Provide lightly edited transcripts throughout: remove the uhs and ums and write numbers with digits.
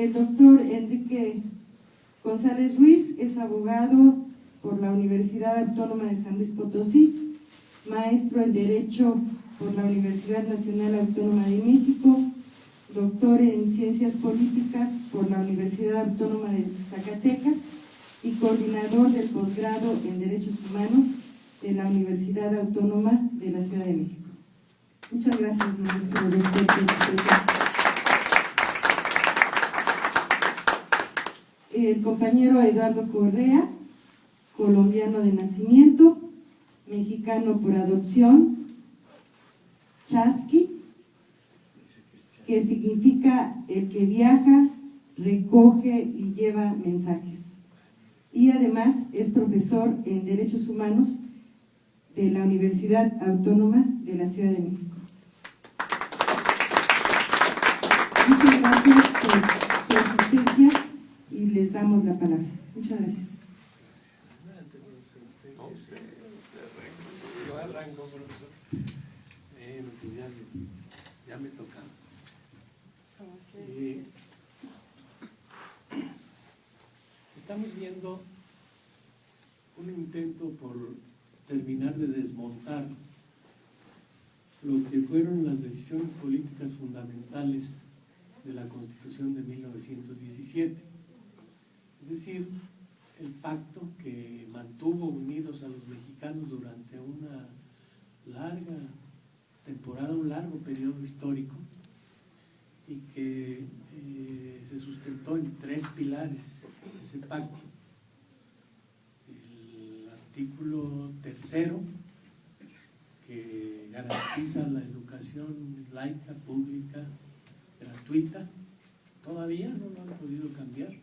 El doctor Enrique González Ruiz es abogado por la Universidad Autónoma de San Luis Potosí, maestro en Derecho por la Universidad Nacional Autónoma de México, doctor en Ciencias Políticas por la Universidad Autónoma de Zacatecas y coordinador del posgrado en Derechos Humanos de la Universidad Autónoma de la Ciudad de México. Muchas gracias, maestro doctor. El compañero Eduardo Correa, colombiano de nacimiento, mexicano por adopción, Chasqui, que significa el que viaja, recoge y lleva mensajes. Y además es profesor en Derechos Humanos de la Universidad Autónoma de la Ciudad de México. Muchas gracias por su asistencia y les damos la palabra. Muchas gracias. Yo arranco, profesor. Pues ya me toca. Estamos viendo un intento por terminar de desmontar lo que fueron las decisiones políticas fundamentales de la Constitución de 1917. Es decir, el pacto que mantuvo unidos a los mexicanos durante una larga temporada, un largo periodo histórico, y que se sustentó en 3 pilares ese pacto. El artículo 3, que garantiza la educación laica, pública, gratuita, todavía no lo han podido cambiar.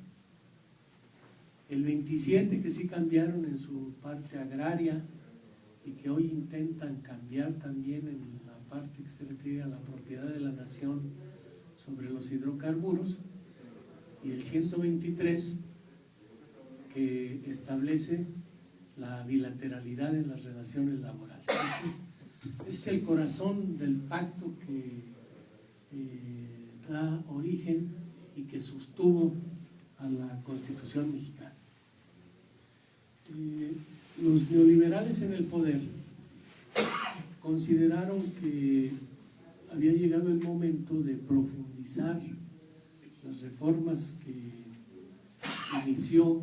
El 27, que sí cambiaron en su parte agraria y que hoy intentan cambiar también en la parte que se refiere a la propiedad de la nación sobre los hidrocarburos, y el 123, que establece la bilateralidad en las relaciones laborales. Ese es el corazón del pacto que da origen y que sostuvo a la Constitución mexicana. Los neoliberales en el poder consideraron que había llegado el momento de profundizar las reformas que inició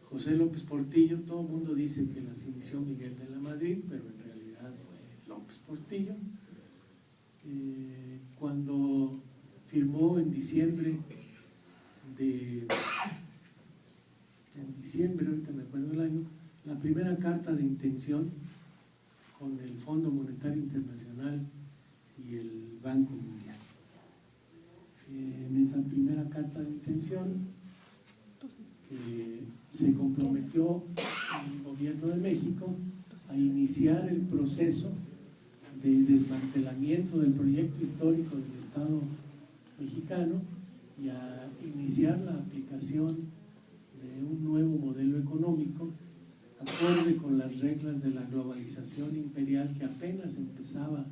José López Portillo. Todo el mundo dice que las inició Miguel de la Madrid, pero en realidad fue López Portillo, cuando firmó en diciembre, ahorita me acuerdo el año, la primera carta de intención con el Fondo Monetario Internacional y el Banco Mundial. En esa primera carta de intención se comprometió el gobierno de México a iniciar el proceso de desmantelamiento del proyecto histórico del Estado mexicano y a iniciar la aplicación de un nuevo modelo económico acorde con las reglas de la globalización imperial que apenas empezaba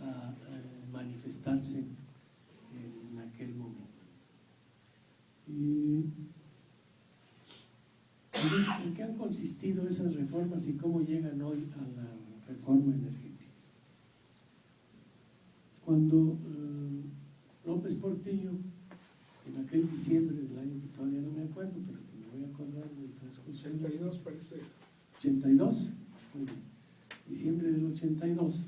a manifestarse en aquel momento. ¿En qué han consistido esas reformas y cómo llegan hoy a la reforma energética? Cuando López Portillo, en aquel diciembre del año que todavía no me acuerdo, pero que me voy a acordar del transcurso. 82 parece. 82, muy bien. Diciembre del 82,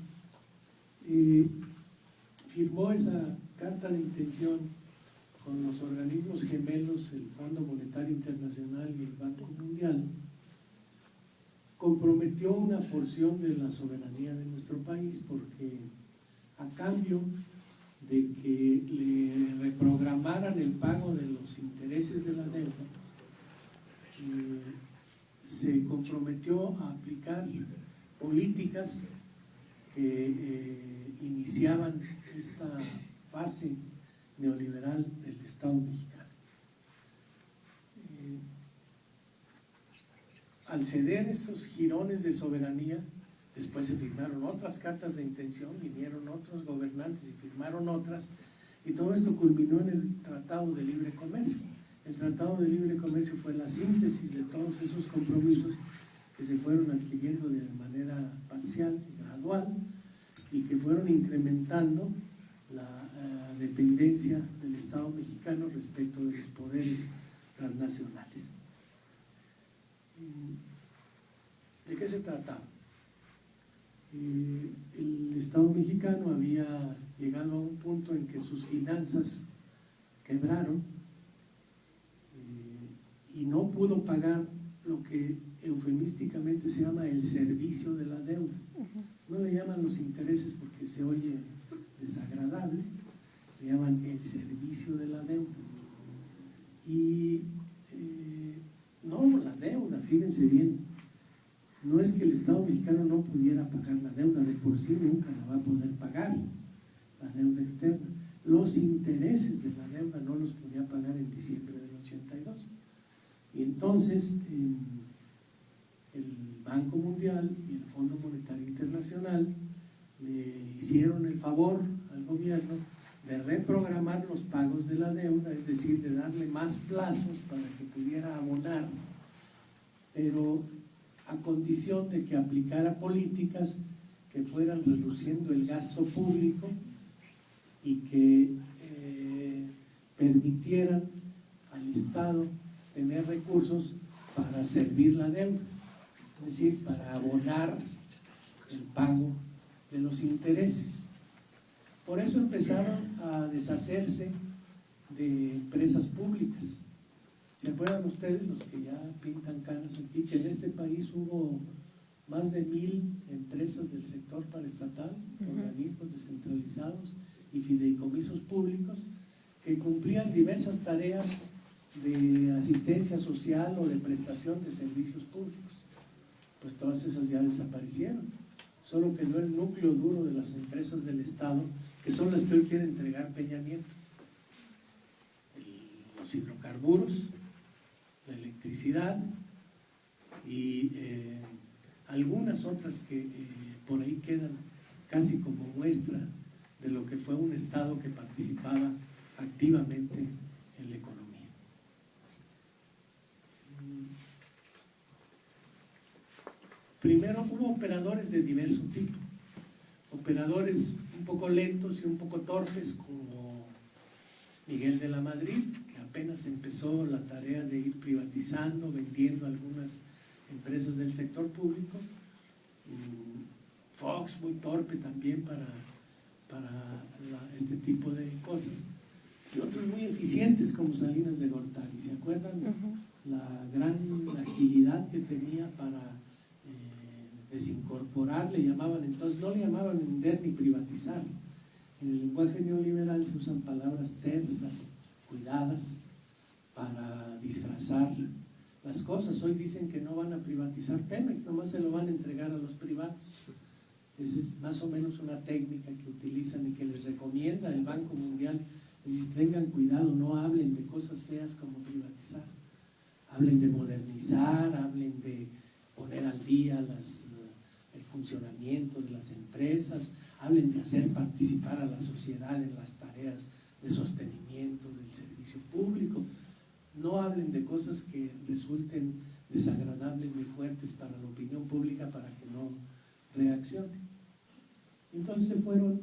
firmó esa carta de intención con los organismos gemelos, el Fondo Monetario Internacional y el Banco Mundial. Comprometió una porción de la soberanía de nuestro país porque a cambio de que le reprogramaran el pago de los intereses de la deuda, se comprometió a aplicar políticas que iniciaban esta fase neoliberal del Estado mexicano. Al ceder esos jirones de soberanía, después se firmaron otras cartas de intención, vinieron otros gobernantes y firmaron otras, y todo esto culminó en el Tratado Tratado de Libre Comercio. El Tratado de Libre Comercio fue la síntesis de todos esos compromisos que se fueron adquiriendo de manera parcial y gradual y que fueron incrementando la dependencia del Estado mexicano respecto de los poderes transnacionales. ¿De qué se trataba? El Estado mexicano había llegado a un punto en que sus finanzas quebraron y no pudo pagar lo que eufemísticamente se llama el servicio de la deuda. No le llaman los intereses porque se oye desagradable, le llaman el servicio de la deuda. Y no, la deuda, fíjense bien, no es que el Estado mexicano no pudiera pagar la deuda, de por sí nunca la va a poder pagar, la deuda externa. Los intereses de la deuda no los podía pagar en diciembre del 82. Y entonces el Banco Mundial y el Fondo Monetario Internacional le hicieron el favor al gobierno de reprogramar los pagos de la deuda, es decir, de darle más plazos para que pudiera abonar, pero a condición de que aplicara políticas que fueran reduciendo el gasto público y que permitieran al Estado tener recursos para servir la deuda, es decir, para abonar el pago de los intereses. Por eso empezaron a deshacerse de empresas públicas. ¿Se acuerdan ustedes, los que ya pintan canas aquí, que en este país hubo más de 1000 empresas del sector paraestatal, organismos descentralizados y fideicomisos públicos que cumplían diversas tareas de asistencia social o de prestación de servicios públicos? Pues todas esas ya desaparecieron. Solo quedó el núcleo duro de las empresas del Estado, que son las que hoy quiere entregar Peña Nieto. Los hidrocarburos, la electricidad y algunas otras que por ahí quedan casi como muestra de lo que fue un Estado que participaba activamente en la economía. Primero hubo operadores de diverso tipo, operadores un poco lentos y un poco torpes como Miguel de la Madrid, que apenas empezó la tarea de ir privatizando, vendiendo algunas empresas del sector público. Fox, muy torpe también para este tipo de cosas. Y otros muy eficientes como Salinas de Gortari. ¿Se acuerdan? La gran agilidad que tenía para desincorporar, le llamaban, entonces no le llamaban vender ni privatizar. En el lenguaje neoliberal se usan palabras tersas, cuidadas, para disfrazar las cosas. Hoy dicen que no van a privatizar Pemex, nomás se lo van a entregar a los privados. Esa es más o menos una técnica que utilizan y que les recomienda el Banco Mundial. Es decir, tengan cuidado, no hablen de cosas feas como privatizar. Hablen de modernizar, hablen de poner al día el funcionamiento de las empresas, hablen de hacer participar a la sociedad en las tareas de sostenimiento del servicio público. No hablen de cosas que resulten desagradables ni fuertes para la opinión pública para que no reaccione. Entonces fueron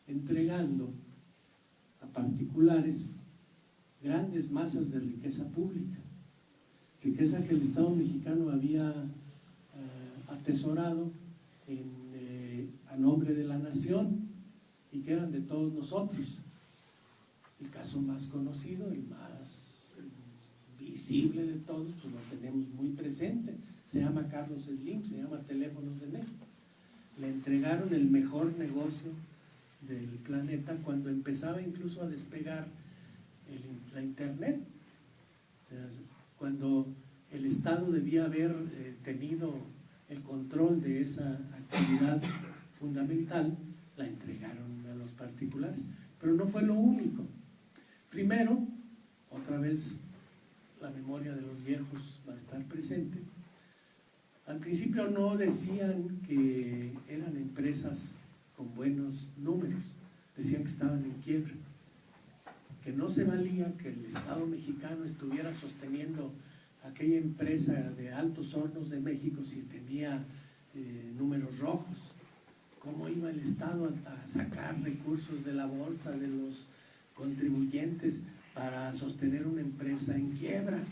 entregando a particulares grandes masas de riqueza pública, riqueza que el Estado mexicano había atesorado a nombre de la nación y que eran de todos nosotros. El caso más conocido, el más visible de todos, pues lo tenemos muy presente, se llama Carlos Slim, se llama Teléfonos de México. Le entregaron el mejor negocio del planeta cuando empezaba incluso a despegar la internet. O sea, cuando el Estado debía haber tenido el control de esa actividad fundamental, la entregaron a los particulares. Pero no fue lo único. Primero, otra vez la memoria de los viejos va a estar presente. Al principio no decían que eran empresas con buenos números, decían que estaban en quiebra, que no se valía que el Estado mexicano estuviera sosteniendo aquella empresa de Altos Hornos de México si tenía números rojos. ¿Cómo iba el Estado a sacar recursos de la bolsa, de los contribuyentes, para sostener una empresa en quiebra?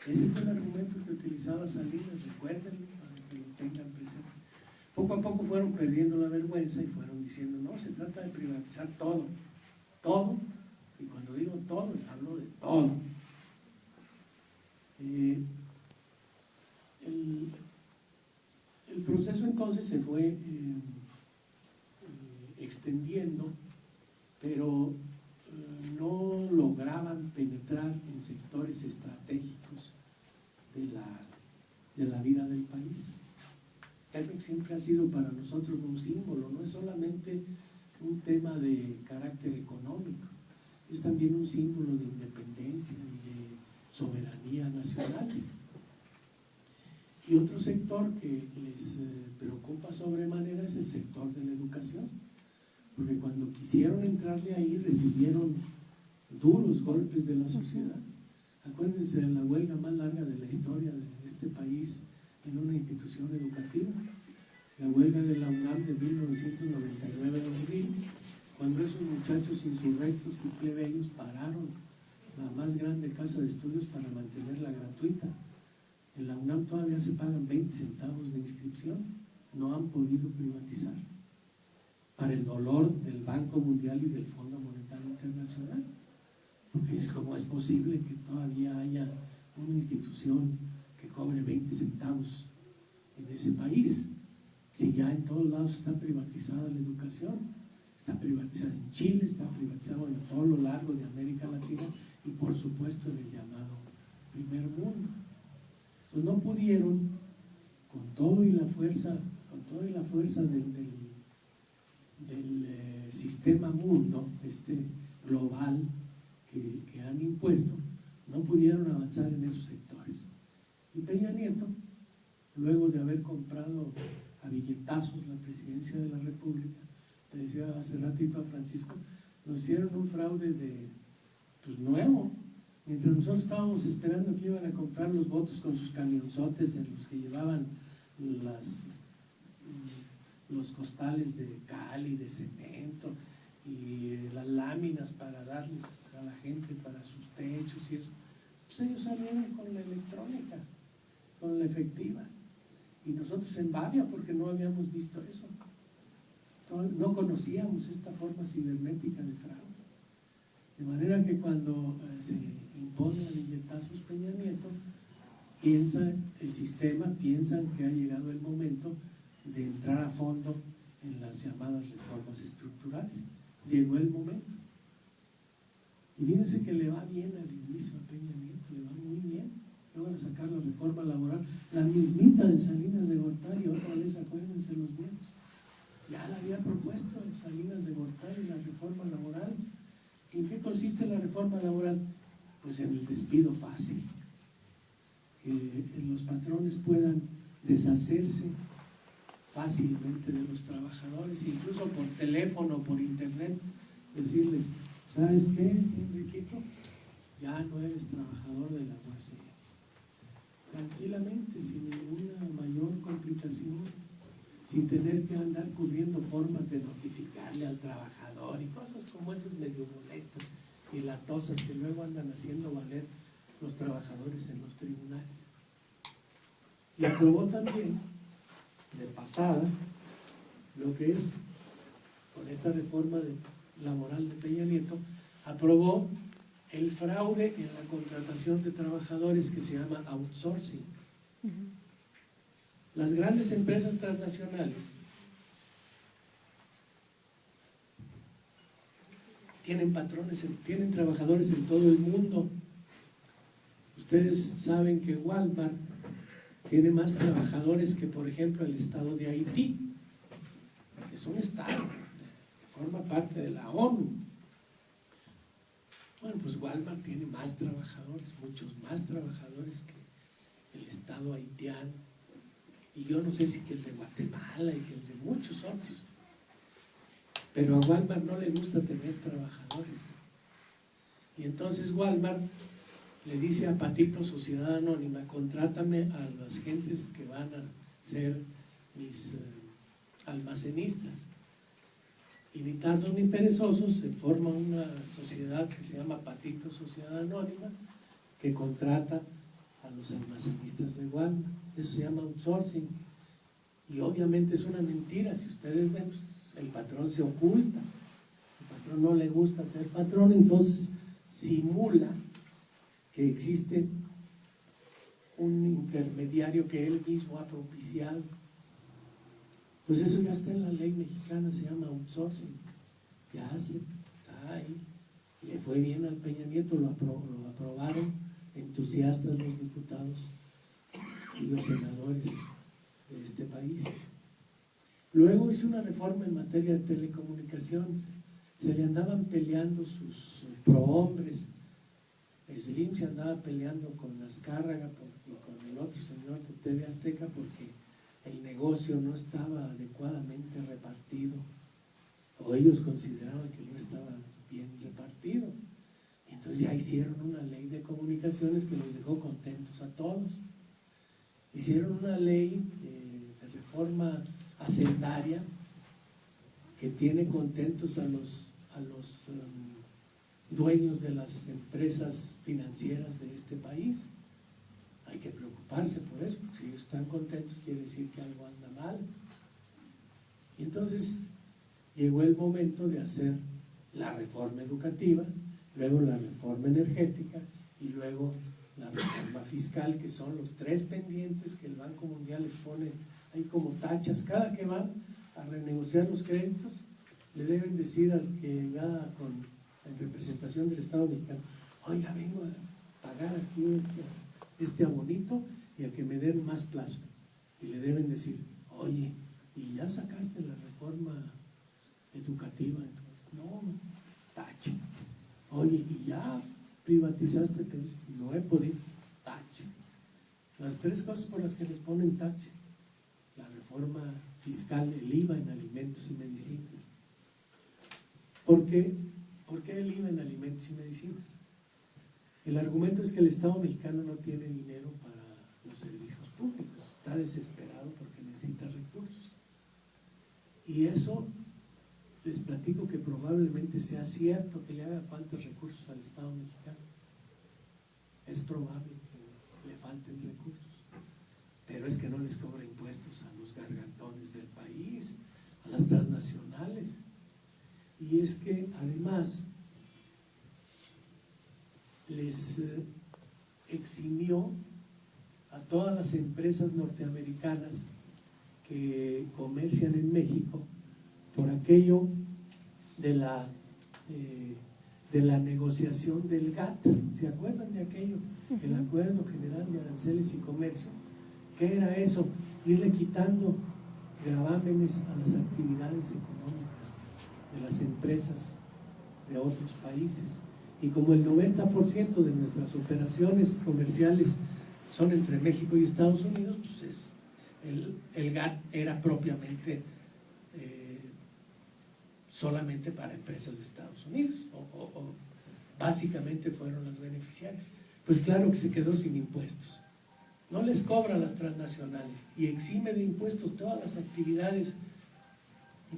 Ese fue el argumento que utilizaba Salinas, recuérdenlo, para que lo tengan presente. Poco a poco fueron perdiendo la vergüenza y fueron diciendo, no, se trata de privatizar todo, todo, y cuando digo todo, hablo de todo. El proceso entonces se fue extendiendo, pero no lograban penetrar en sectores estratégicos de la vida del país. Pemex siempre ha sido para nosotros un símbolo, no es solamente un tema de carácter económico, es también un símbolo de independencia y de soberanía nacional. Y otro sector que les preocupa sobremanera es el sector de la educación, porque cuando quisieron entrarle ahí recibieron duros golpes de la sociedad. Acuérdense de la huelga más larga de la historia de este país en una institución educativa, la huelga de la UNAM de 1999-2000, cuando esos muchachos insurrectos y plebeyos pararon la más grande casa de estudios para mantenerla gratuita. En la UNAM todavía se pagan 20 centavos de inscripción, no han podido privatizar, para el dolor del Banco Mundial y del Fondo Monetario Internacional, porque es como es posible que todavía haya una institución que cobre 20 centavos en ese país, si ya en todos lados está privatizada la educación. Está privatizada en Chile, está privatizada en todo lo largo de América Latina y por supuesto en el llamado primer mundo. Entonces no pudieron, con todo y la fuerza del sistema mundo, global que han impuesto, no pudieron avanzar en esos sectores. Y Peña Nieto, luego de haber comprado a billetazos la presidencia de la República, te decía hace ratito a Francisco, nos hicieron un fraude nuevo. Mientras nosotros estábamos esperando que iban a comprar los votos con sus camionzotes en los que llevaban los costales de cal y de cemento y las láminas para darles a la gente para sus techos y eso, pues ellos salieron con la electrónica, con la efectiva, y nosotros en Bavia porque no habíamos visto eso, no conocíamos esta forma cibernética de fraude, de manera que cuando se impone a billetazos Peña Nieto, el sistema piensan que ha llegado el momento de entrar a fondo en las llamadas reformas estructurales. Llegó el momento. Y fíjense que le va bien al inicio a Peña Nieto, le va muy bien. Luego de sacar la reforma laboral, la mismita de Salinas de Gortari, otra vez acuérdense los viejos. Ya la había propuesto Salinas de Gortari, la reforma laboral. ¿En qué consiste la reforma laboral? Pues en el despido fácil. Que los patrones puedan deshacerse fácilmente de los trabajadores, incluso por teléfono, por internet, decirles, ¿sabes qué, Enriquito? Ya no eres trabajador de la UACJ. Tranquilamente, sin ninguna mayor complicación, sin tener que andar cubriendo formas de notificarle al trabajador y cosas como esas medio molestas y latosas que luego andan haciendo valer los trabajadores en los tribunales. Y aprobó también, de pasada, lo que es, con esta reforma laboral de Peña Nieto, aprobó el fraude en la contratación de trabajadores que se llama outsourcing. Las grandes empresas transnacionales tienen patrones, tienen trabajadores en todo el mundo. Ustedes saben que Walmart tiene más trabajadores que, por ejemplo, el estado de Haití. Es un estado que forma parte de la ONU. Bueno, pues Walmart tiene más trabajadores, muchos más trabajadores que el estado haitiano. Y yo no sé si que el de Guatemala y que el de muchos otros. Pero a Walmart no le gusta tener trabajadores. Y entonces Walmart le dice a Patito, Sociedad Anónima, contrátame a las gentes que van a ser mis almacenistas. Y ni tardos ni perezosos se forma una sociedad que se llama Patito Sociedad Anónima, que contrata a los almacenistas de Walmart. Eso se llama outsourcing. Y obviamente es una mentira. Si ustedes ven, pues, el patrón se oculta. El patrón no le gusta ser patrón, entonces simula que existe un intermediario que él mismo ha propiciado. Pues eso ya está en la ley mexicana, se llama outsourcing. Ya está ahí. Le fue bien al Peña Nieto, lo aprobaron entusiastas los diputados y los senadores de este país. Luego hizo una reforma en materia de telecomunicaciones. Se le andaban peleando sus prohombres. Slim se andaba peleando con Azcárraga y con el otro señor de TV Azteca porque el negocio no estaba adecuadamente repartido, o ellos consideraban que no estaba bien repartido. Y entonces ya hicieron una ley de comunicaciones que los dejó contentos a todos. Hicieron una ley de reforma hacendaria que tiene contentos a los dueños de las empresas financieras de este país. Hay que preocuparse por eso, porque si ellos están contentos quiere decir que algo anda mal. Y entonces llegó el momento de hacer la reforma educativa, luego la reforma energética y luego la reforma fiscal, que son los tres pendientes que el Banco Mundial les pone ahí como tachas. Cada que van a renegociar los créditos, le deben decir al que va en representación del Estado mexicano: oiga, vengo a pagar aquí este abonito y a que me den más plazo. Y le deben decir: oye, ¿y ya sacaste la reforma educativa? Entonces, no, tache. Oye, ¿y ya privatizaste? No he podido, tache. Las tres cosas por las que les ponen tache: la reforma fiscal, el IVA en alimentos y medicinas. ¿Por qué el IVA en alimentos y medicinas? El argumento es que el Estado mexicano no tiene dinero para los servicios públicos, está desesperado porque necesita recursos. Y eso, les platico que probablemente sea cierto que le haga falta recursos al Estado mexicano. Es probable que le falten recursos, pero es que no les cobra impuestos a los gargantones del país, a las transnacionales. Y es que además les eximió a todas las empresas norteamericanas que comercian en México por aquello de la negociación del GATT. ¿Se acuerdan de aquello? El Acuerdo General de Aranceles y Comercio. ¿Qué era eso? Irle quitando gravámenes a las actividades económicas de las empresas de otros países. Y como el 90% de nuestras operaciones comerciales son entre México y Estados Unidos, pues el GATT era propiamente solamente para empresas de Estados Unidos, o básicamente fueron las beneficiarias. Pues claro que se quedó sin impuestos. No les cobra a las transnacionales y exime de impuestos todas las actividades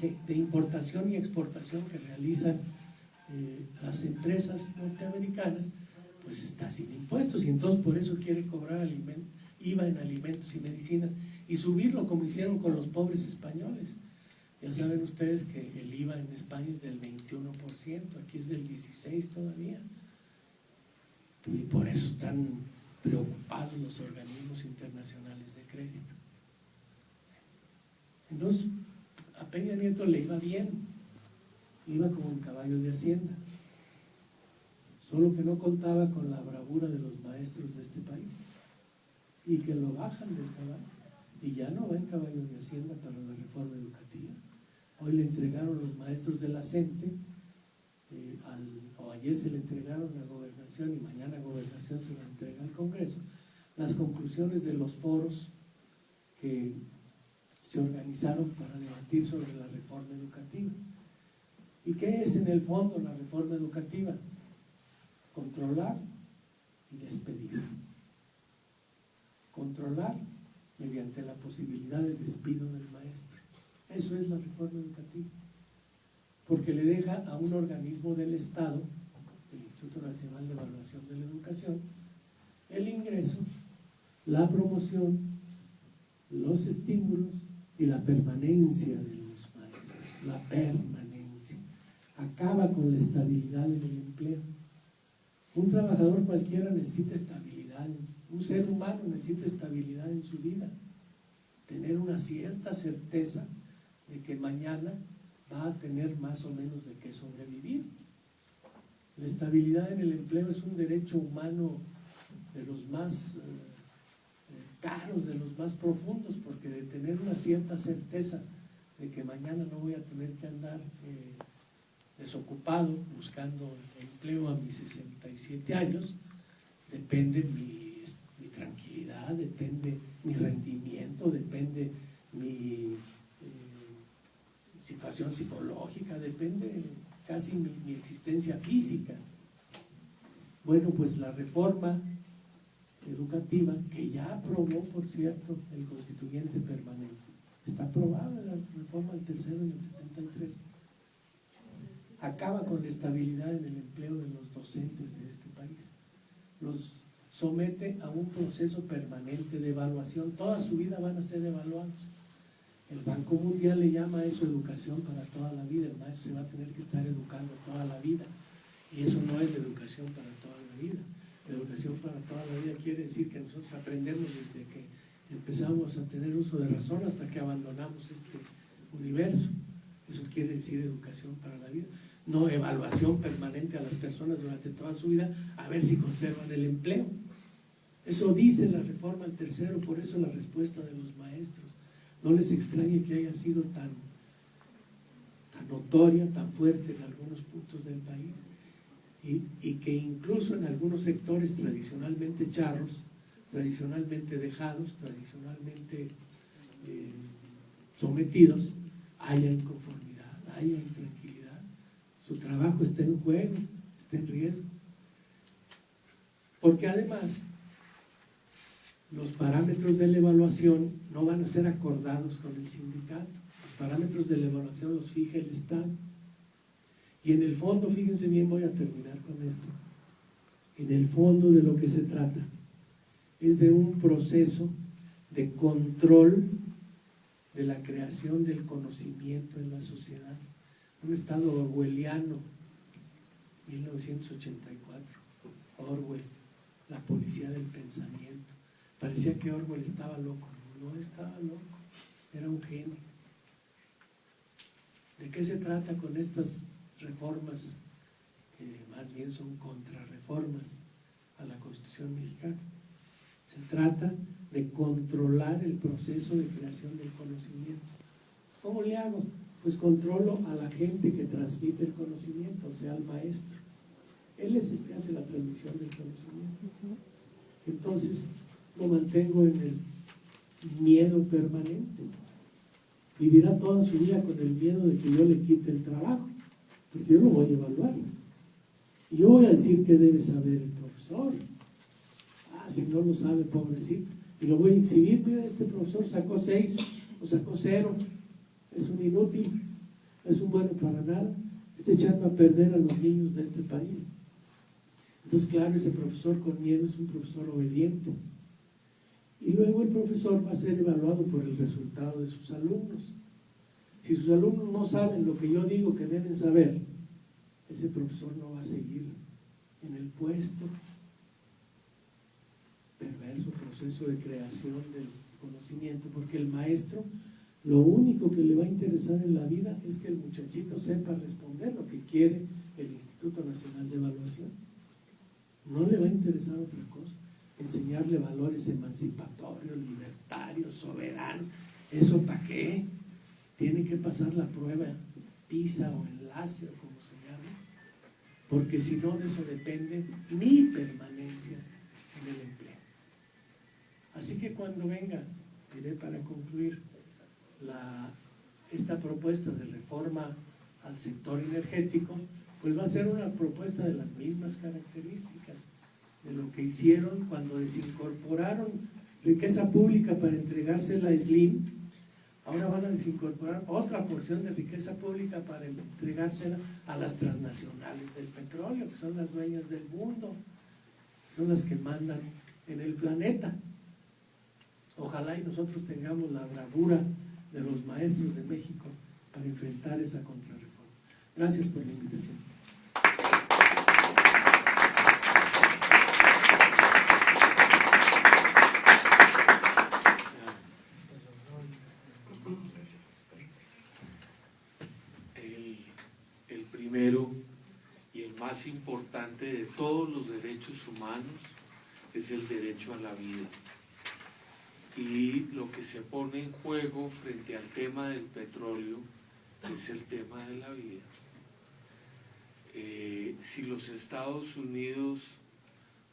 de importación y exportación que realizan las empresas norteamericanas. Pues está sin impuestos, y entonces por eso quiere cobrar IVA en alimentos y medicinas y subirlo como hicieron con los pobres españoles. Ya saben ustedes que el IVA en España es del 21%, aquí es del 16% todavía. Y por eso están preocupados los organismos internacionales de crédito. Entonces, a Peña Nieto le iba bien, iba como un caballo de hacienda, solo que no contaba con la bravura de los maestros de este país, y que lo bajan del caballo, y ya no va en caballo de hacienda para la reforma educativa. Hoy le entregaron los maestros de la CENTE, o ayer se le entregaron a Gobernación, y mañana Gobernación se lo entrega al Congreso, las conclusiones de los foros que se organizaron para debatir sobre la reforma educativa. ¿Y qué es en el fondo la reforma educativa? controlar y despedir. Controlar mediante la posibilidad de despido del maestro. Eso es la reforma educativa, porque le deja a un organismo del Estado, el Instituto Nacional de Evaluación de la Educación, el ingreso, la promoción, los estímulos y la permanencia de los maestros. La permanencia. Acaba con la estabilidad en el empleo. Un trabajador cualquiera necesita estabilidad, un ser humano necesita estabilidad en su vida, tener una cierta certeza de que mañana va a tener más o menos de qué sobrevivir. La estabilidad en el empleo es un derecho humano de los más caros, de los más profundos, porque de tener una cierta certeza de que mañana no voy a tener que andar desocupado buscando empleo a mis 67 años, depende mi tranquilidad, depende mi rendimiento, depende mi situación psicológica, depende casi mi existencia física. Bueno, pues la reforma educativa, que ya aprobó, por cierto, el constituyente permanente, está aprobada la reforma del tercero en el 73, acaba con la estabilidad en el empleo de los docentes de este país, los somete a un proceso permanente de evaluación. Toda su vida van a ser evaluados. El Banco Mundial le llama a eso educación para toda la vida. El maestro se va a tener que estar educando toda la vida, y eso no es la educación para toda la vida. La educación para toda la vida quiere decir que nosotros aprendemos desde que empezamos a tener uso de razón hasta que abandonamos este universo. Eso quiere decir educación para la vida, no evaluación permanente a las personas durante toda su vida a ver si conservan el empleo. Eso dice la reforma al tercero, por eso la respuesta de los maestros. No les extrañe que haya sido tan notoria, tan fuerte en algunos puntos del país, y que incluso en algunos sectores tradicionalmente charros, tradicionalmente dejados, tradicionalmente sometidos, haya inconformidad, haya intranquilidad. Su trabajo está en juego, está en riesgo. Porque además, los parámetros de la evaluación no van a ser acordados con el sindicato. Los parámetros de la evaluación los fija el Estado. Y en el fondo, fíjense bien, voy a terminar con esto. En el fondo de lo que se trata es de un proceso de control de la creación del conocimiento en la sociedad. Un estado orwelliano, 1984, Orwell, la policía del pensamiento. Parecía que Orwell estaba loco. No estaba loco, era un genio. ¿De qué se trata con estas reformas, que más bien son contrarreformas a la Constitución mexicana? Se trata de controlar el proceso de creación del conocimiento. ¿Cómo le hago? Pues controlo a la gente que transmite el conocimiento, o sea, al maestro. Él es el que hace la transmisión del conocimiento. Entonces, lo mantengo en el miedo permanente. Vivirá toda su vida con el miedo de que yo le quite el trabajo, porque yo lo voy a evaluar. Yo voy a decir qué debe saber el profesor. Si no lo sabe, pobrecito. Y lo voy a exhibir. Mira, este profesor sacó 6 o sacó 0. Es un inútil, es un bueno para nada. Está echando a perder a los niños de este país. Entonces, claro, ese profesor con miedo es un profesor obediente. Y luego el profesor va a ser evaluado por el resultado de sus alumnos. Si sus alumnos no saben lo que yo digo que deben saber, ese profesor no va a seguir en el puesto. Perverso proceso de creación del conocimiento, porque el maestro, lo único que le va a interesar en la vida es que el muchachito sepa responder lo que quiere el Instituto Nacional de Evaluación. No le va a interesar otra cosa. Enseñarle valores emancipatorios, libertarios, soberanos. ¿Eso para qué? Tiene que pasar la prueba PISA o enlace o como se llame, porque si no, de eso depende mi permanencia en el empleo. Así que cuando venga, diré para concluir, esta propuesta de reforma al sector energético, pues va a ser una propuesta de las mismas características de lo que hicieron cuando desincorporaron riqueza pública para entregársela a Slim. Ahora van a desincorporar otra porción de riqueza pública para entregársela a las transnacionales del petróleo, que son las dueñas del mundo, son las que mandan en el planeta. Ojalá y nosotros tengamos la bravura de los maestros de México para enfrentar esa contrarreforma. Gracias por la invitación. El primero y el más importante de todos los derechos humanos es el derecho a la vida. Y lo que se pone en juego frente al tema del petróleo es el tema de la vida. Si los Estados Unidos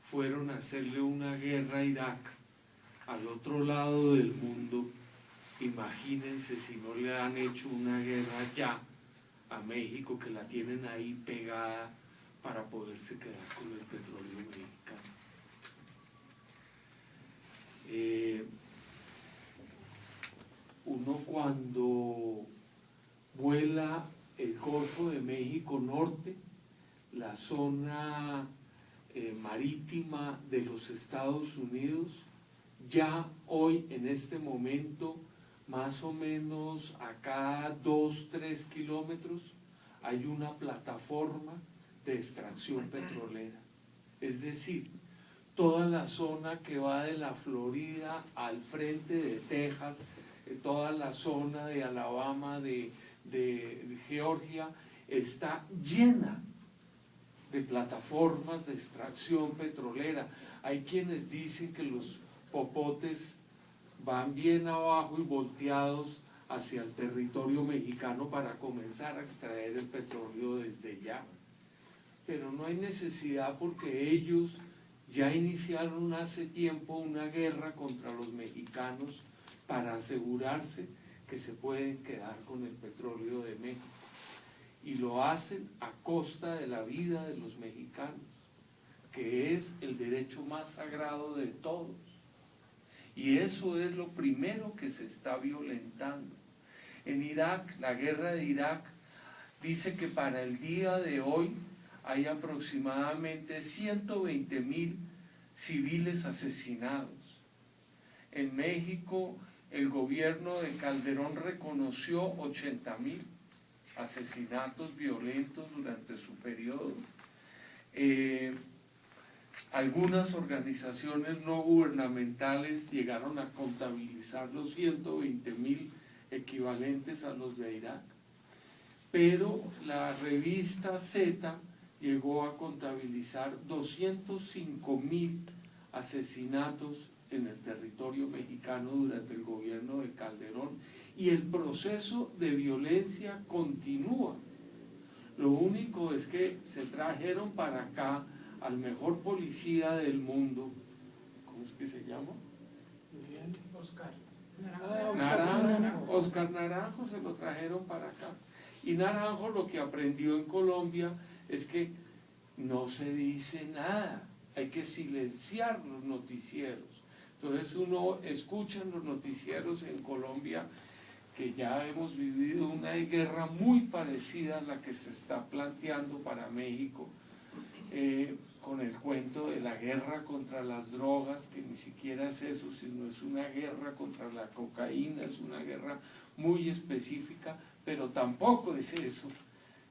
fueron a hacerle una guerra a Irak, al otro lado del mundo, imagínense si no le han hecho una guerra ya a México, que la tienen ahí pegada para poderse quedar con el petróleo mexicano. Uno cuando vuela el Golfo de México Norte, la zona marítima de los Estados Unidos, ya hoy en este momento, más o menos a cada 2-3 kilómetros hay una plataforma de extracción petrolera. Es decir, toda la zona que va de la Florida al frente de Texas, toda la zona de Alabama, de Georgia, está llena de plataformas de extracción petrolera. Hay quienes dicen que los popotes van bien abajo y volteados hacia el territorio mexicano para comenzar a extraer el petróleo desde ya. Pero no hay necesidad, porque ellos ya iniciaron hace tiempo una guerra contra los mexicanos para asegurarse que se pueden quedar con el petróleo de México. Y lo hacen a costa de la vida de los mexicanos, que es el derecho más sagrado de todos. Y eso es lo primero que se está violentando. En Irak, la guerra de Irak, dice que para el día de hoy hay aproximadamente 120,000 civiles asesinados. En México, el gobierno de Calderón reconoció 80,000 asesinatos violentos durante su periodo. Algunas organizaciones no gubernamentales llegaron a contabilizar los 120,000 equivalentes a los de Irak, pero la revista Z llegó a contabilizar 205,000 asesinatos en el territorio mexicano durante el gobierno de Calderón, y el proceso de violencia continúa. Lo único es que se trajeron para acá al mejor policía del mundo. ¿Cómo es que se llama? Oscar Naranjo. Oscar Naranjo se lo trajeron para acá. Y Naranjo lo que aprendió en Colombia es que no se dice nada, hay que silenciar los noticieros. Entonces uno escucha en los noticieros en Colombia que ya hemos vivido una guerra muy parecida a la que se está planteando para México, con el cuento de la guerra contra las drogas, que ni siquiera es eso, sino es una guerra contra la cocaína, es una guerra muy específica, pero tampoco es eso.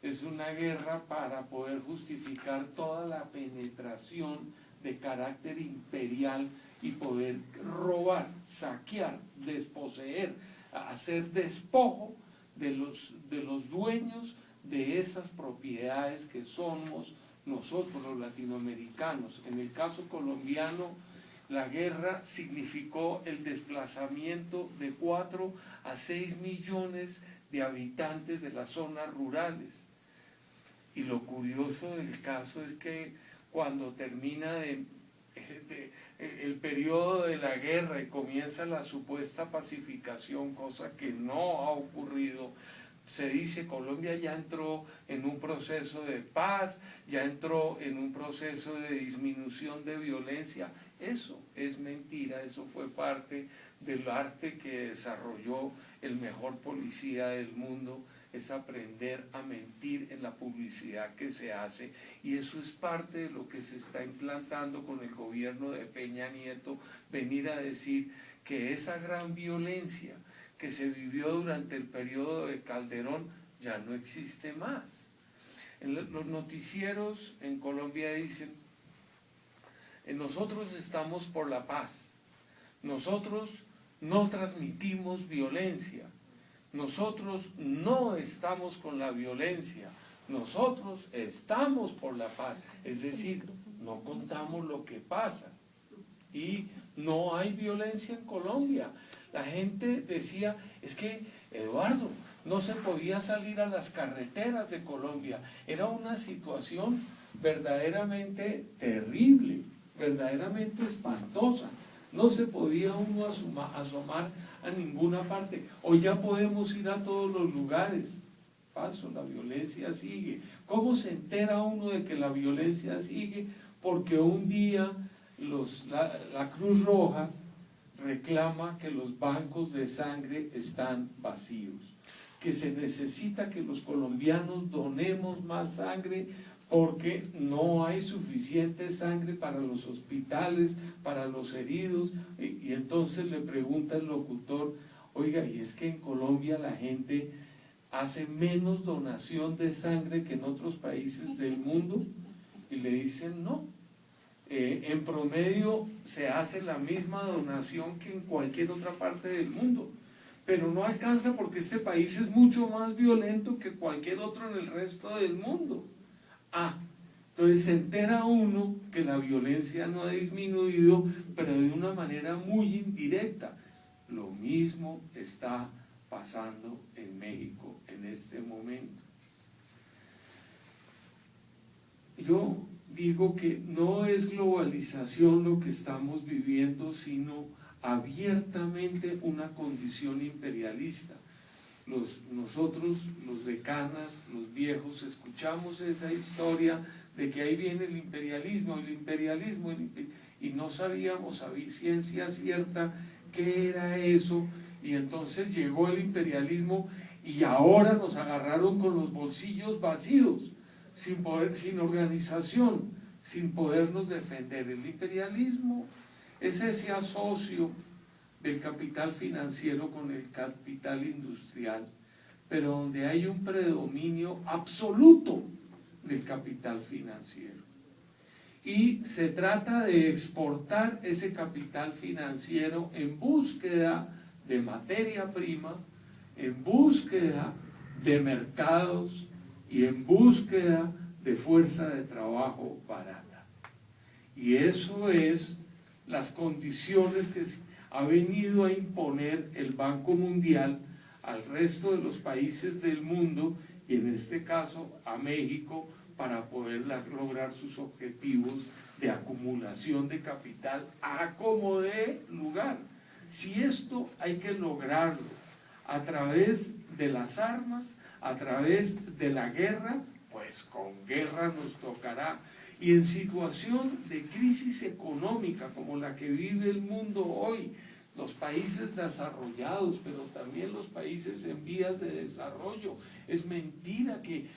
Es una guerra para poder justificar toda la penetración de carácter imperial y poder robar, saquear, desposeer, hacer despojo de los dueños de esas propiedades que somos nosotros los latinoamericanos. En el caso colombiano, la guerra significó el desplazamiento de 4 a 6 millones de habitantes de las zonas rurales. Y lo curioso del caso es que cuando termina el periodo de la guerra y comienza la supuesta pacificación, cosa que no ha ocurrido, se dice Colombia ya entró en un proceso de paz, ya entró en un proceso de disminución de violencia. Eso es mentira, eso fue parte del arte que desarrolló el mejor policía del mundo, es aprender a mentir en la publicidad que se hace, y eso es parte de lo que se está implantando con el gobierno de Peña Nieto, venir a decir que esa gran violencia que se vivió durante el periodo de Calderón ya no existe más. Los noticieros en Colombia dicen: nosotros estamos por la paz, nosotros no transmitimos violencia, nosotros no estamos con la violencia, nosotros estamos por la paz. Es decir, no contamos lo que pasa y no hay violencia en Colombia. La gente decía: es que, Eduardo, no se podía salir a las carreteras de Colombia, era una situación verdaderamente terrible, verdaderamente espantosa, no se podía uno asomar a ninguna parte. Hoy ya podemos ir a todos los lugares. Falso, la violencia sigue. ¿Cómo se entera uno de que la violencia sigue? Porque un día la Cruz Roja reclama que los bancos de sangre están vacíos, que se necesita que los colombianos donemos más sangre porque no hay suficiente sangre para los hospitales, para los heridos. Y entonces le pregunta el locutor: oiga, ¿y es que en Colombia la gente hace menos donación de sangre que en otros países del mundo? Y le dicen: no, en promedio se hace la misma donación que en cualquier otra parte del mundo, pero no alcanza porque este país es mucho más violento que cualquier otro en el resto del mundo. Entonces se entera uno que la violencia no ha disminuido, pero de una manera muy indirecta. Lo mismo está pasando en México en este momento. Yo digo que no es globalización lo que estamos viviendo, sino abiertamente una condición imperialista. Nosotros, los de canas, los viejos, escuchamos esa historia de que ahí viene el imperialismo, y no sabíamos a ciencia cierta qué era eso, y entonces llegó el imperialismo y ahora nos agarraron con los bolsillos vacíos, sin poder, sin organización, sin podernos defender. El imperialismo es ese asocio del capital financiero con el capital industrial, pero donde hay un predominio absoluto del capital financiero. Y se trata de exportar ese capital financiero en búsqueda de materia prima, en búsqueda de mercados y en búsqueda de fuerza de trabajo barata. Y eso es las condiciones que ha venido a imponer el Banco Mundial al resto de los países del mundo, y en este caso a México, para poder lograr sus objetivos de acumulación de capital a como dé lugar. Si esto hay que lograrlo a través de las armas, a través de la guerra, pues con guerra nos tocará. Y en situación de crisis económica como la que vive el mundo hoy, los países desarrollados, pero también los países en vías de desarrollo, es mentira que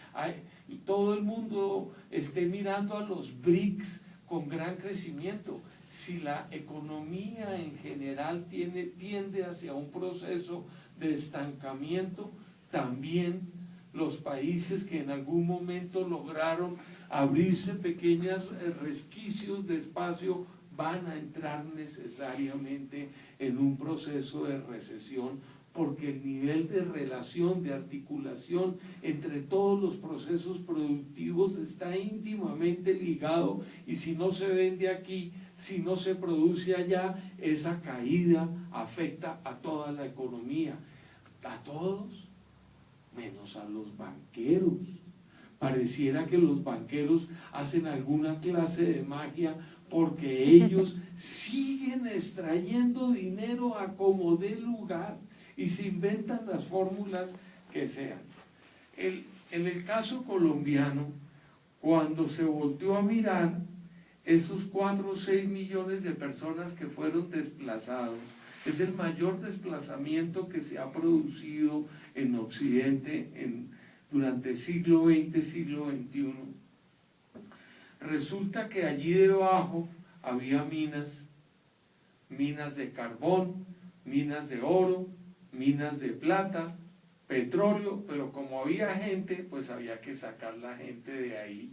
todo el mundo esté mirando a los BRICS con gran crecimiento. Si la economía en general tiende hacia un proceso de estancamiento, también los países que en algún momento lograron abrirse pequeños resquicios de espacio van a entrar necesariamente en un proceso de recesión, porque el nivel de relación, de articulación entre todos los procesos productivos está íntimamente ligado, y si no se vende aquí, si no se produce allá, esa caída afecta a toda la economía, a todos, menos a los banqueros. Pareciera que los banqueros hacen alguna clase de magia, porque ellos siguen extrayendo dinero a como dé lugar y se inventan las fórmulas que sean. en el caso colombiano, cuando se volteó a mirar esos 4 o 6 millones de personas que fueron desplazados, es el mayor desplazamiento que se ha producido en Occidente durante el siglo XX, siglo XXI. Resulta que allí debajo había minas de carbón, minas de oro, minas de plata, petróleo, pero como había gente, pues había que sacar la gente de ahí.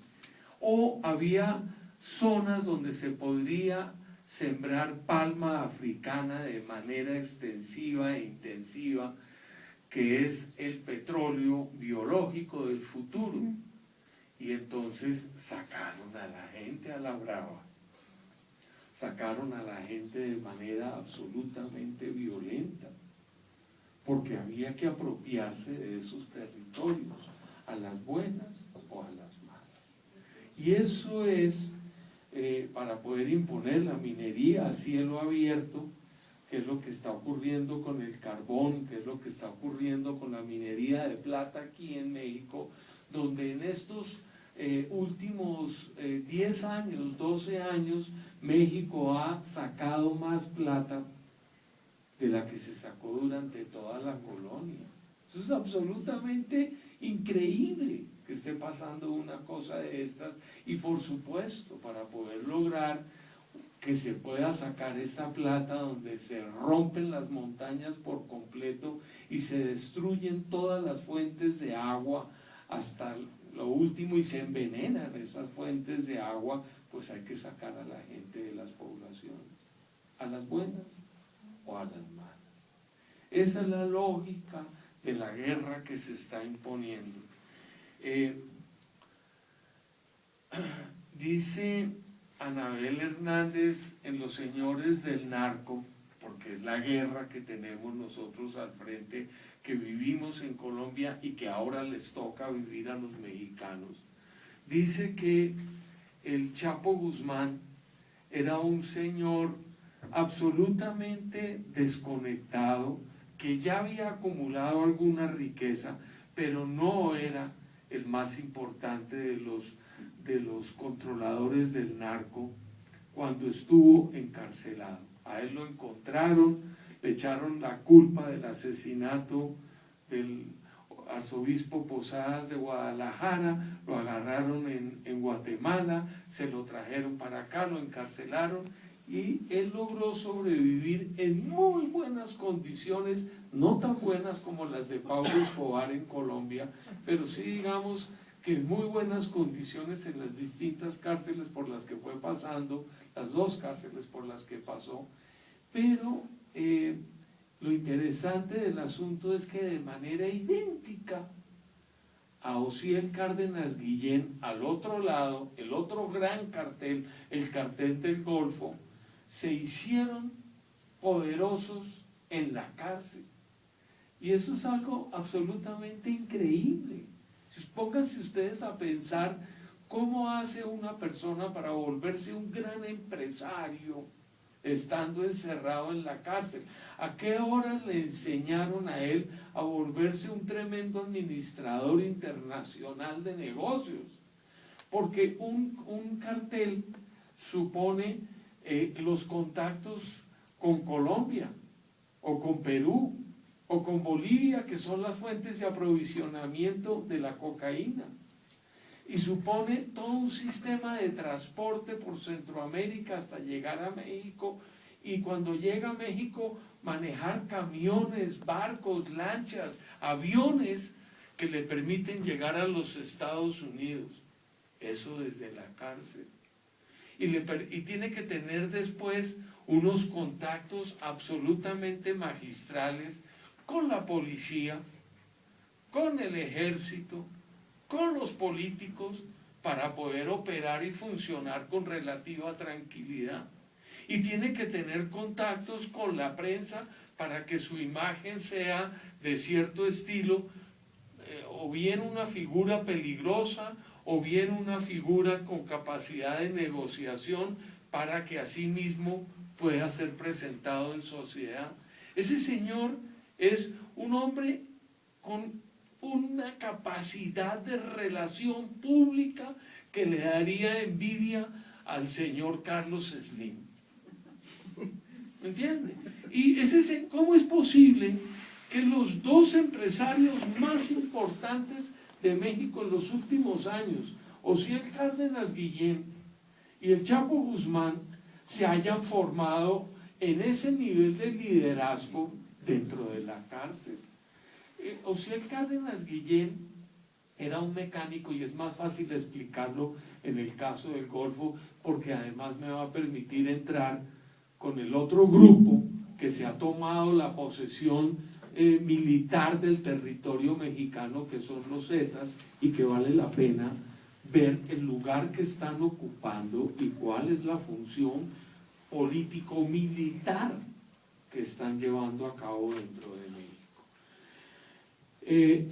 O había zonas donde se podría sembrar palma africana de manera extensiva e intensiva, que es el petróleo biológico del futuro. Y entonces sacaron a la gente a la brava, sacaron a la gente de manera absolutamente violenta, porque había que apropiarse de esos territorios, a las buenas o a las malas. Y eso es para poder imponer la minería a cielo abierto, que es lo que está ocurriendo con el carbón, que es lo que está ocurriendo con la minería de plata aquí en México, donde en estos últimos 10 años, 12 años, México ha sacado más plata de la que se sacó durante toda la colonia. Eso es absolutamente increíble que esté pasando una cosa de estas, y por supuesto, para poder lograr que se pueda sacar esa plata donde se rompen las montañas por completo y se destruyen todas las fuentes de agua hasta lo último y se envenenan esas fuentes de agua, pues hay que sacar a la gente de las poblaciones, a las buenas o a las malas. Esa es la lógica de la guerra que se está imponiendo. Dice Anabel Hernández en Los Señores del Narco, porque es la guerra que tenemos nosotros al frente, que vivimos en Colombia y que ahora les toca vivir a los mexicanos. Dice que el Chapo Guzmán era un señor absolutamente desconectado, que ya había acumulado alguna riqueza, pero no era el más importante de los controladores del narco cuando estuvo encarcelado. A él lo encontraron, le echaron la culpa del asesinato del arzobispo Posadas de Guadalajara, lo agarraron en Guatemala, se lo trajeron para acá, lo encarcelaron y él logró sobrevivir en muy buenas condiciones, no tan buenas como las de Pablo Escobar en Colombia, pero sí digamos que en muy buenas condiciones en las distintas cárceles por las que fue pasando, las 2 cárceles por las que pasó. Pero lo interesante del asunto es que de manera idéntica a Osiel Cárdenas Guillén, al otro lado, el otro gran cartel, el cartel del Golfo, se hicieron poderosos en la cárcel. Y eso es algo absolutamente increíble. Pónganse ustedes a pensar cómo hace una persona para volverse un gran empresario estando encerrado en la cárcel. ¿A qué horas le enseñaron a él a volverse un tremendo administrador internacional de negocios? Porque un cartel supone los contactos con Colombia, o con Perú, o con Bolivia, que son las fuentes de aprovisionamiento de la cocaína. Y supone todo un sistema de transporte por Centroamérica hasta llegar a México, y cuando llega a México manejar camiones, barcos, lanchas, aviones que le permiten llegar a los Estados Unidos. Eso desde la cárcel. Y tiene que tener después unos contactos absolutamente magistrales con la policía, con el ejército, con los políticos, para poder operar y funcionar con relativa tranquilidad. Y tiene que tener contactos con la prensa para que su imagen sea de cierto estilo, o bien una figura peligrosa, o bien una figura con capacidad de negociación, para que así mismo pueda ser presentado en sociedad. Ese señor es un hombre con una capacidad de relación pública que le daría envidia al señor Carlos Slim. ¿Me entiende? Y ¿cómo es posible que los dos empresarios más importantes de México en los últimos años, Osiel Cárdenas Guillén y el Chapo Guzmán, se hayan formado en ese nivel de liderazgo dentro de la cárcel? Osiel Cárdenas Guillén era un mecánico, y es más fácil explicarlo en el caso del Golfo, porque además me va a permitir entrar con el otro grupo que se ha tomado la posesión militar del territorio mexicano, que son los Zetas, y que vale la pena ver el lugar que están ocupando y cuál es la función político-militar que están llevando a cabo dentro de México.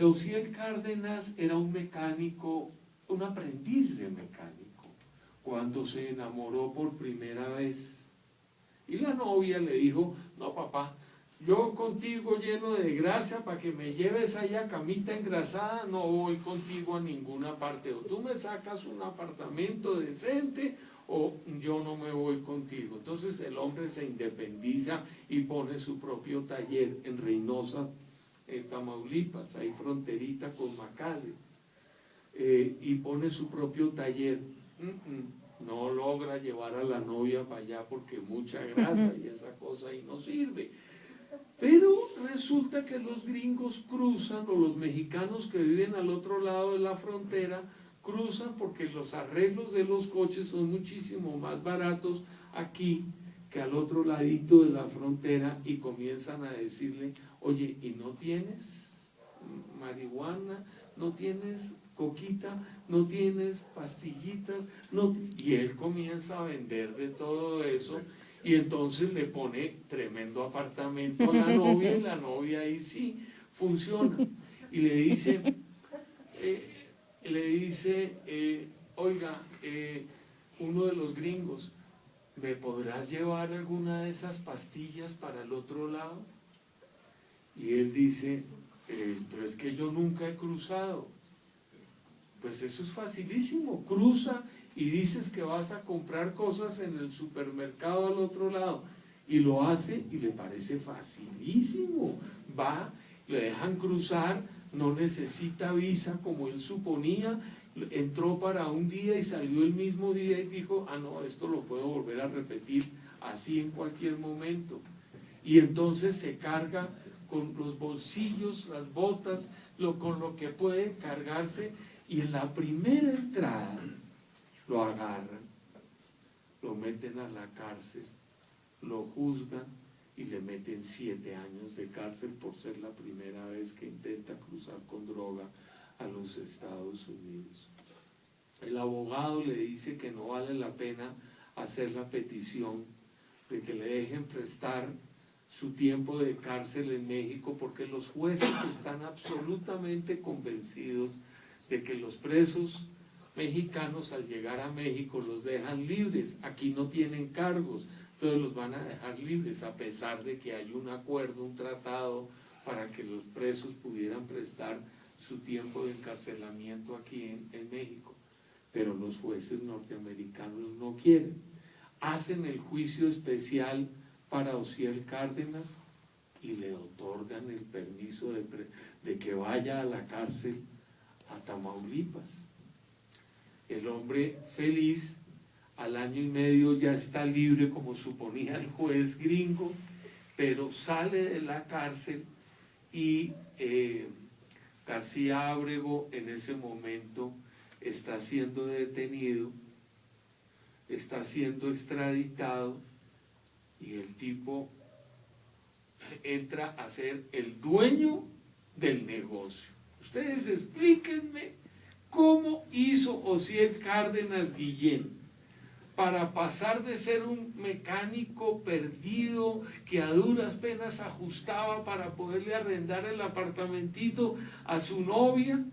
Osiel Cárdenas era un mecánico, un aprendiz de mecánico, cuando se enamoró por primera vez. Y la novia le dijo: no, papá, yo contigo lleno de grasa, para que me lleves allá camita engrasada, no voy contigo a ninguna parte. O tú me sacas un apartamento decente, o yo no me voy contigo. Entonces el hombre se independiza y pone su propio taller en Reynosa, Tamaulipas, ahí fronterita con McAllen, y pone su propio taller. No logra llevar a la novia para allá porque mucha grasa y esa cosa ahí no sirve. Pero resulta que los gringos cruzan, o los mexicanos que viven al otro lado de la frontera, cruzan porque los arreglos de los coches son muchísimo más baratos aquí que al otro ladito de la frontera, y comienzan a decirle: oye, ¿y no tienes marihuana? ¿No tienes coquita? ¿No tienes pastillitas? No. Y él comienza a vender de todo eso, y entonces le pone tremendo apartamento a la novia, y la novia ahí sí funciona. Y le dice, oiga, uno de los gringos, ¿me podrás llevar alguna de esas pastillas para el otro lado? Y él dice, pero es que yo nunca he cruzado. Pues eso es facilísimo, cruza y dices que vas a comprar cosas en el supermercado al otro lado, y lo hace y le parece facilísimo. Va, le dejan cruzar, no necesita visa como él suponía, entró para un día y salió el mismo día y dijo: ah, no, esto lo puedo volver a repetir así en cualquier momento. Y entonces se carga con los bolsillos, las botas, con lo que puede cargarse, y en la primera entrada lo agarran, lo meten a la cárcel, lo juzgan y le meten 7 años de cárcel por ser la primera vez que intenta cruzar con droga a los Estados Unidos. El abogado le dice que no vale la pena hacer la petición de que le dejen prestar su tiempo de cárcel en México, porque los jueces están absolutamente convencidos de que los presos mexicanos al llegar a México los dejan libres. Aquí no tienen cargos, entonces los van a dejar libres, a pesar de que hay un acuerdo, un tratado para que los presos pudieran prestar su tiempo de encarcelamiento aquí en México. Pero los jueces norteamericanos no quieren. Hacen el juicio especial para Osiel Cárdenas y le otorgan el permiso de que vaya a la cárcel a Tamaulipas. El hombre feliz, al año y medio ya está libre, como suponía el juez gringo, pero sale de la cárcel, y García Ábrego en ese momento está siendo detenido, está siendo extraditado, y el tipo entra a ser el dueño del negocio. Ustedes explíquenme cómo hizo Osiel Cárdenas Guillén para pasar de ser un mecánico perdido que a duras penas ajustaba para poderle arrendar el apartamentito a su novia,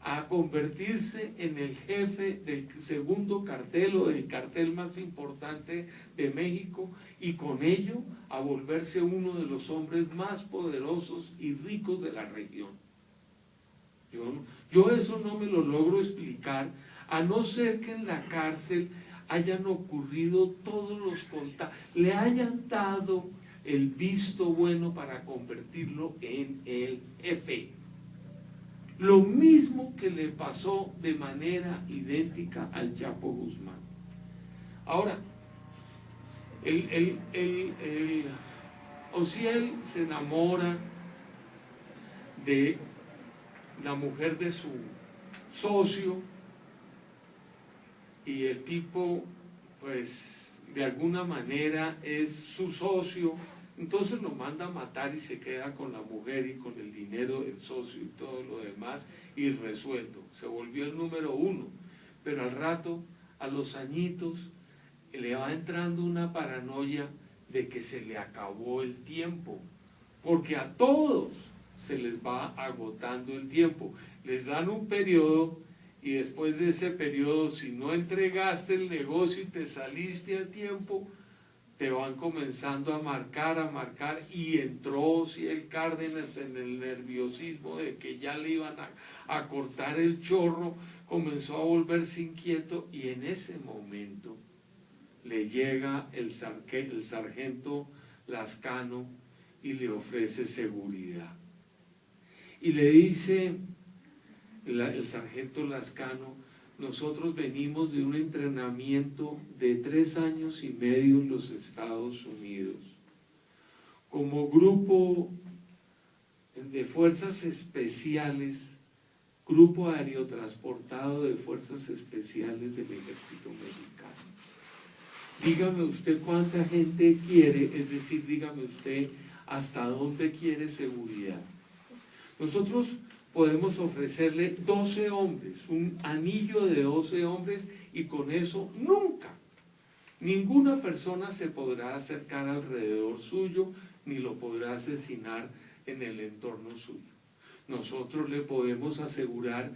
a convertirse en el jefe del segundo cartel, o del cartel más importante de México, y con ello a volverse uno de los hombres más poderosos y ricos de la región. Yo eso no me lo logro explicar, a no ser que en la cárcel hayan ocurrido todos los contactos, le hayan dado el visto bueno para convertirlo en el jefe. Lo mismo que le pasó de manera idéntica al Chapo Guzmán. Ahora, Ociel se enamora de la mujer de su socio y el tipo, pues, de alguna manera es su socio, entonces lo manda a matar y se queda con la mujer y con el dinero del socio y todo lo demás, y resuelto. Se volvió el número uno, pero al rato, a los añitos, le va entrando una paranoia de que se le acabó el tiempo, porque a todos se les va agotando el tiempo. Les dan un periodo y después de ese periodo, si no entregaste el negocio y te saliste a tiempo, te van comenzando a marcar, y entró el Cárdenas en el nerviosismo de que ya le iban a cortar el chorro, comenzó a volverse inquieto, y en ese momento le llega el sargento Lascano y le ofrece seguridad. Y le dice el sargento Lascano: nosotros venimos de un entrenamiento de 3 años y medio en los Estados Unidos, como grupo de fuerzas especiales, grupo aerotransportado de fuerzas especiales del ejército mexicano. Dígame usted cuánta gente quiere, es decir, dígame usted hasta dónde quiere seguridad. Nosotros podemos ofrecerle 12 hombres, un anillo de 12 hombres, y con eso nunca, ninguna persona se podrá acercar alrededor suyo, ni lo podrá asesinar en el entorno suyo. Nosotros le podemos asegurar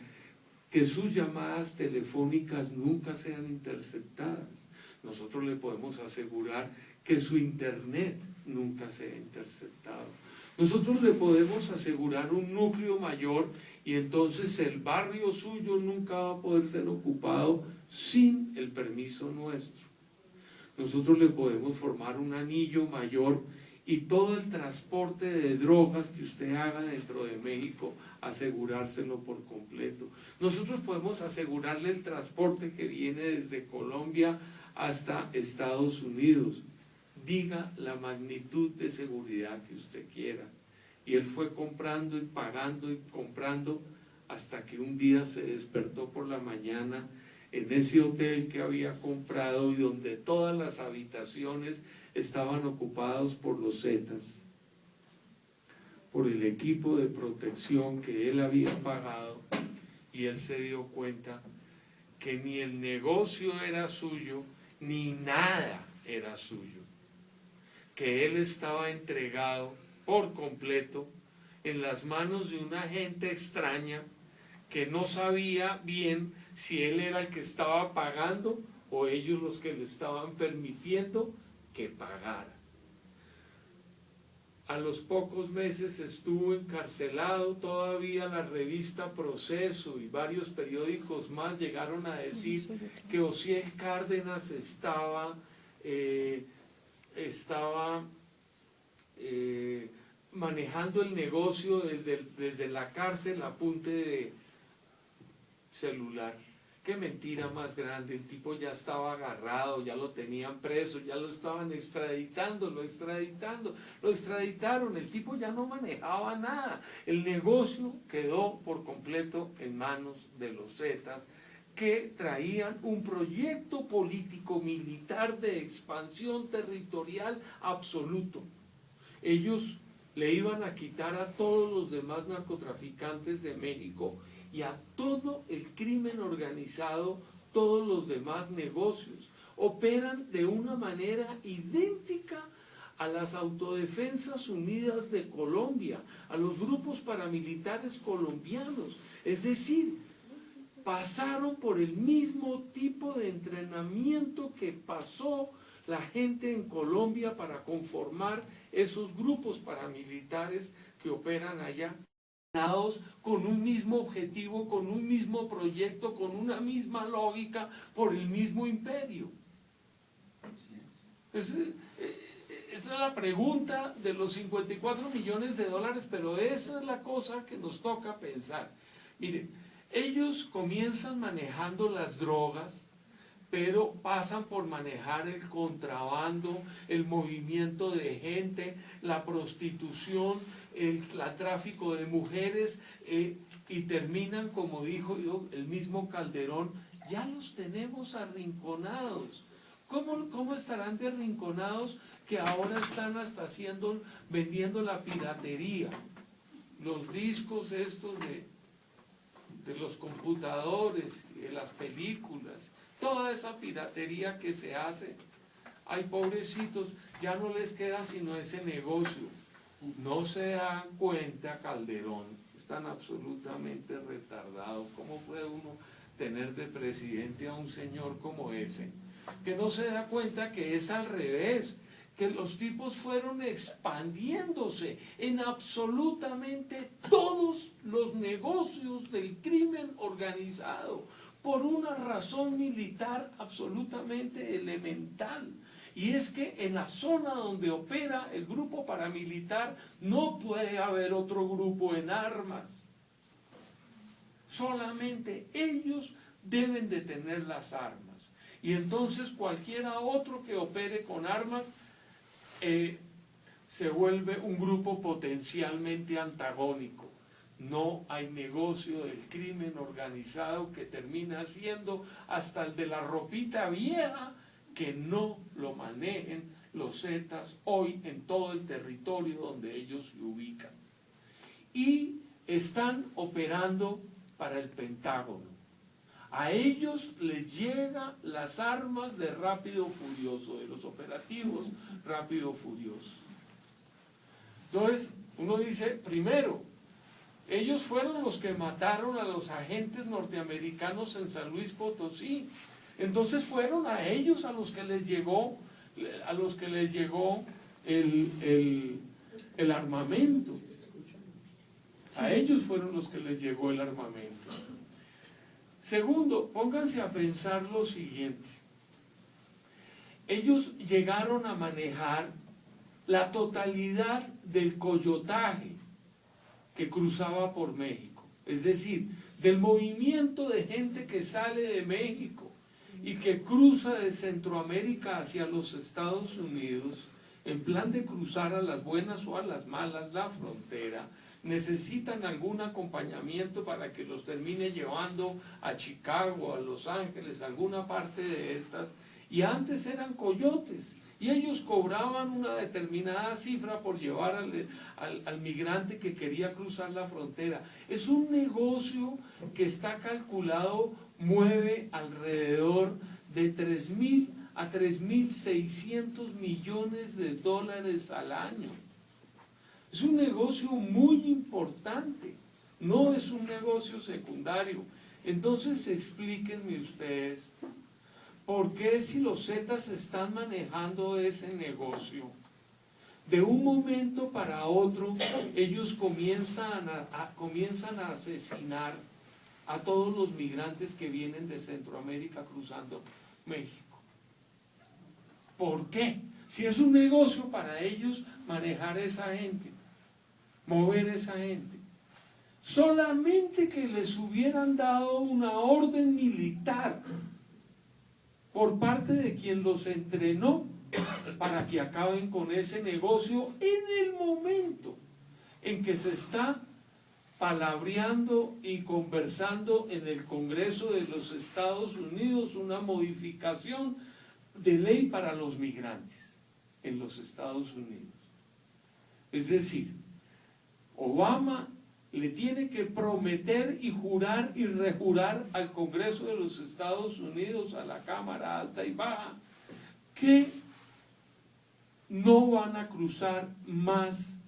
que sus llamadas telefónicas nunca sean interceptadas. Nosotros le podemos asegurar que su internet nunca sea interceptado. Nosotros le podemos asegurar un núcleo mayor, y entonces el barrio suyo nunca va a poder ser ocupado sin el permiso nuestro. Nosotros le podemos formar un anillo mayor, y todo el transporte de drogas que usted haga dentro de México, asegurárselo por completo. Nosotros podemos asegurarle el transporte que viene desde Colombia hasta Estados Unidos. Diga la magnitud de seguridad que usted quiera. Y él fue comprando y pagando y comprando, hasta que un día se despertó por la mañana en ese hotel que había comprado, y donde todas las habitaciones estaban ocupadas por los Zetas, por el equipo de protección que él había pagado, y él se dio cuenta que ni el negocio era suyo, ni nada era suyo, que él estaba entregado por completo en las manos de una gente extraña que no sabía bien si él era el que estaba pagando o ellos los que le estaban permitiendo que pagara. A los pocos meses estuvo encarcelado. Todavía la revista Proceso y varios periódicos más llegaron a decir que Ociel Cárdenas estaba manejando el negocio desde la cárcel a punta de celular. Qué mentira más grande. El tipo ya estaba agarrado, ya lo tenían preso, ya lo estaban extraditando, lo extraditaron, el tipo ya no manejaba nada. El negocio quedó por completo en manos de los Zetas, que traían un proyecto político militar de expansión territorial absoluto. Ellos le iban a quitar a todos los demás narcotraficantes de México y a todo el crimen organizado, todos los demás negocios. Operan de una manera idéntica a las Autodefensas Unidas de Colombia, a los grupos paramilitares colombianos. Es decir, pasaron por el mismo tipo de entrenamiento que pasó la gente en Colombia para conformar esos grupos paramilitares que operan allá. con un mismo objetivo, con un mismo proyecto, con una misma lógica, por el mismo imperio. Esa es la pregunta de los 54 millones de dólares, pero esa es la cosa que nos toca pensar. Miren, ellos comienzan manejando las drogas, pero pasan por manejar el contrabando, el movimiento de gente, la prostitución, el tráfico de mujeres, y terminan, como dijo yo, el mismo Calderón, ya los tenemos arrinconados. ¿Cómo estarán de arrinconados que ahora están hasta vendiendo la piratería? Los discos estos de los computadores, de las películas, toda esa piratería que se hace. Ay, pobrecitos, ya no les queda sino ese negocio. No se dan cuenta, Calderón, están absolutamente retardados. ¿Cómo puede uno tener de presidente a un señor como ese? Que no se da cuenta que es al revés, que los tipos fueron expandiéndose en absolutamente todos los negocios del crimen organizado, por una razón militar absolutamente elemental. Y es que en la zona donde opera el grupo paramilitar no puede haber otro grupo en armas. Solamente ellos deben de tener las armas. Y entonces cualquiera otro que opere con armas se vuelve un grupo potencialmente antagónico. No hay negocio del crimen organizado que termina siendo hasta el de la ropita vieja, que no lo manejen los Zetas hoy en todo el territorio donde ellos se ubican. Y están operando para el Pentágono. A ellos les llegan las armas de Rápido Furioso, de los operativos Rápido Furioso. Entonces, uno dice, primero, ellos fueron los que mataron a los agentes norteamericanos en San Luis Potosí. Entonces fueron a ellos a los que les llegó, el armamento. A ellos fueron los que les llegó el armamento. Segundo, pónganse a pensar lo siguiente. Ellos llegaron a manejar la totalidad del coyotaje que cruzaba por México. Es decir, del movimiento de gente que sale de México y que cruza de Centroamérica hacia los Estados Unidos, en plan de cruzar a las buenas o a las malas la frontera. Necesitan algún acompañamiento para que los termine llevando a Chicago, a Los Ángeles, a alguna parte de estas. Y antes eran coyotes, y ellos cobraban una determinada cifra por llevar al migrante que quería cruzar la frontera. Es un negocio que está calculado, mueve alrededor de 3.000 a 3.600 millones de dólares al año. Es un negocio muy importante, no es un negocio secundario. Entonces explíquenme ustedes, ¿por qué si los Zetas están manejando ese negocio, de un momento para otro ellos comienzan a asesinar a todos los migrantes que vienen de Centroamérica cruzando México? ¿Por qué? Si es un negocio para ellos manejar esa gente, mover esa gente. Solamente que les hubieran dado una orden militar por parte de quien los entrenó para que acaben con ese negocio en el momento en que se está palabreando y conversando en el Congreso de los Estados Unidos una modificación de ley para los migrantes en los Estados Unidos. Es decir, Obama le tiene que prometer y jurar y rejurar al Congreso de los Estados Unidos, a la Cámara Alta y Baja, que no van a cruzar más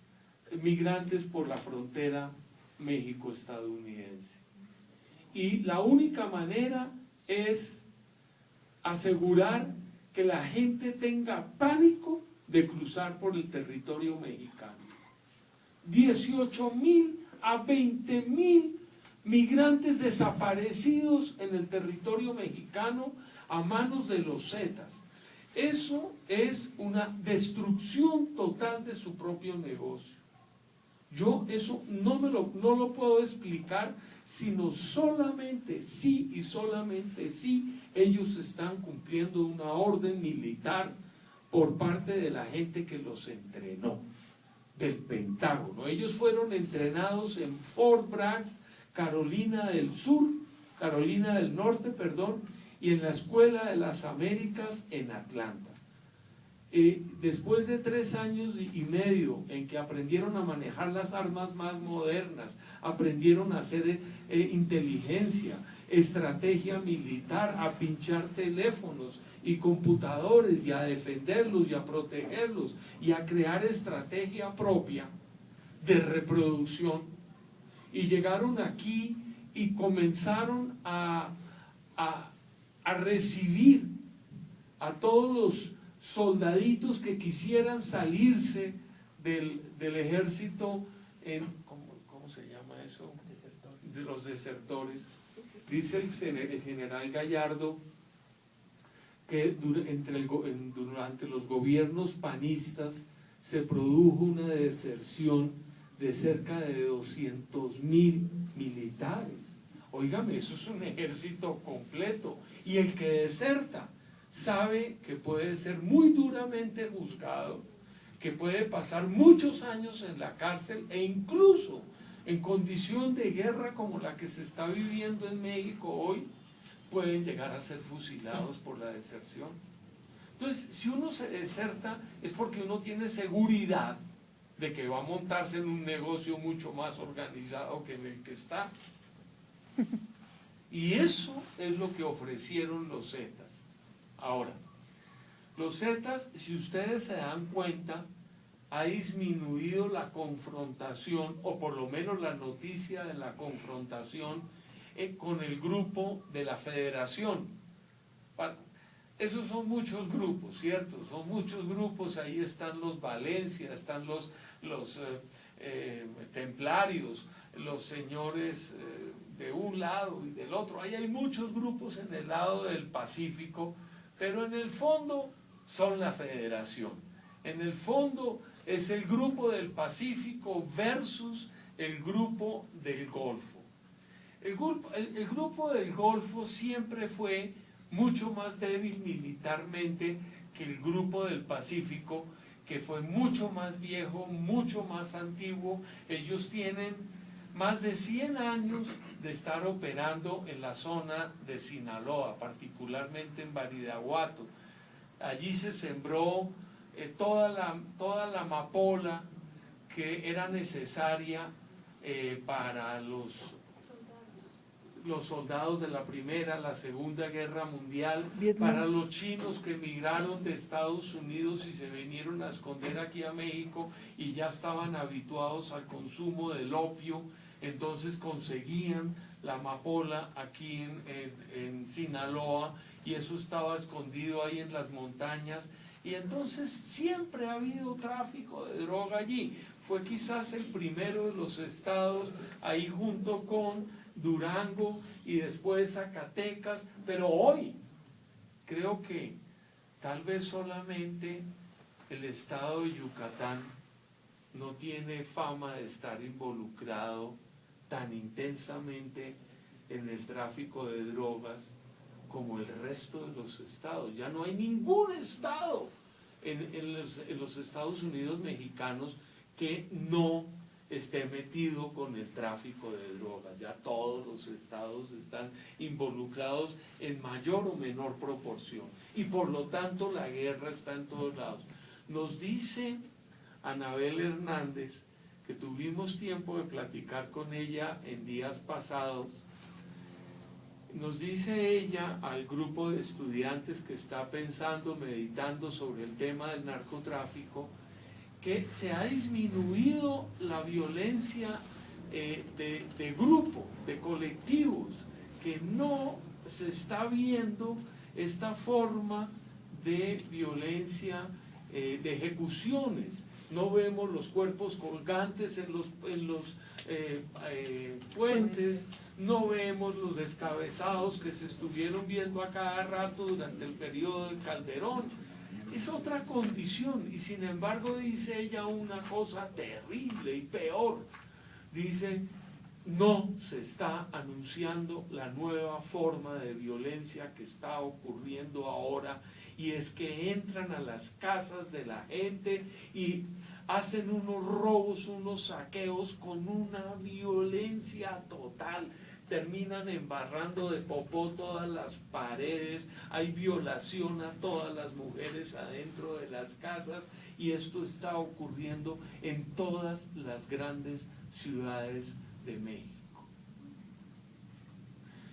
migrantes por la frontera México-estadounidense. Y la única manera es asegurar que la gente tenga pánico de cruzar por el territorio mexicano. 18.000 a 20.000 migrantes desaparecidos en el territorio mexicano a manos de los Zetas. Eso es una destrucción total de su propio negocio. Yo eso no lo puedo explicar, sino solamente sí y solamente sí ellos están cumpliendo una orden militar por parte de la gente que los entrenó, del Pentágono. Ellos fueron entrenados en Fort Bragg, Carolina del Norte, y en la Escuela de las Américas en Atlanta. Después de 3 años y medio en que aprendieron a manejar las armas más modernas, aprendieron a hacer inteligencia, estrategia militar, a pinchar teléfonos y computadores y a defenderlos y a protegerlos y a crear estrategia propia de reproducción, y llegaron aquí y comenzaron a recibir a todos los soldaditos que quisieran salirse del ejército ¿cómo se llama eso? Desertores. De los desertores. Dice el general Gallardo que durante los gobiernos panistas se produjo una deserción de cerca de 200.000 militares. Óigame, eso es un ejército completo, y el que deserta sabe que puede ser muy duramente juzgado, que puede pasar muchos años en la cárcel, e incluso en condición de guerra como la que se está viviendo en México hoy, pueden llegar a ser fusilados por la deserción. Entonces, si uno se deserta es porque uno tiene seguridad de que va a montarse en un negocio mucho más organizado que en el que está. Y eso es lo que ofrecieron los Zetas. Ahora, los Zetas, si ustedes se dan cuenta, ha disminuido la confrontación, o por lo menos la noticia de la confrontación con el grupo de la Federación. Esos son muchos grupos, ¿cierto? Son muchos grupos. Ahí están los Valencia, están los templarios, los señores de un lado y del otro. Ahí hay muchos grupos en el lado del Pacífico, pero en el fondo son la Federación. En el fondo es el grupo del Pacífico versus el grupo del Golfo. El grupo del Golfo siempre fue mucho más débil militarmente que el grupo del Pacífico, que fue mucho más viejo, mucho más antiguo. Ellos tienen más de 100 años de estar operando en la zona de Sinaloa, particularmente en Badiraguato. Allí se sembró toda la amapola que era necesaria para los soldados de la Primera, la Segunda Guerra Mundial, Vietnam. Para los chinos que emigraron de Estados Unidos y se vinieron a esconder aquí a México y ya estaban habituados al consumo del opio, entonces conseguían la amapola aquí en Sinaloa, y eso estaba escondido ahí en las montañas, y entonces siempre ha habido tráfico de droga allí. Fue quizás el primero de los estados, ahí junto con Durango y después Zacatecas, pero hoy creo que tal vez solamente el estado de Yucatán no tiene fama de estar involucrado tan intensamente en el tráfico de drogas como el resto de los estados. Ya no hay ningún estado en los Estados Unidos mexicanos que no esté metido con el tráfico de drogas. Ya todos los estados están involucrados en mayor o menor proporción, y por lo tanto la guerra está en todos lados. Nos dice Anabel Hernández, que tuvimos tiempo de platicar con ella en días pasados, nos dice ella al grupo de estudiantes que está pensando, meditando sobre el tema del narcotráfico, que se ha disminuido la violencia de grupo, de colectivos, que no se está viendo esta forma de violencia de ejecuciones, no vemos los cuerpos colgantes en los puentes, no vemos los descabezados que se estuvieron viendo a cada rato durante el periodo de Calderón. Es otra condición, y sin embargo dice ella una cosa terrible y peor. Dice: no se está anunciando la nueva forma de violencia que está ocurriendo ahora, y es que entran a las casas de la gente y hacen unos robos, unos saqueos con una violencia total. Terminan embarrando de popó todas las paredes, hay violación a todas las mujeres adentro de las casas, y esto está ocurriendo en todas las grandes ciudades de México.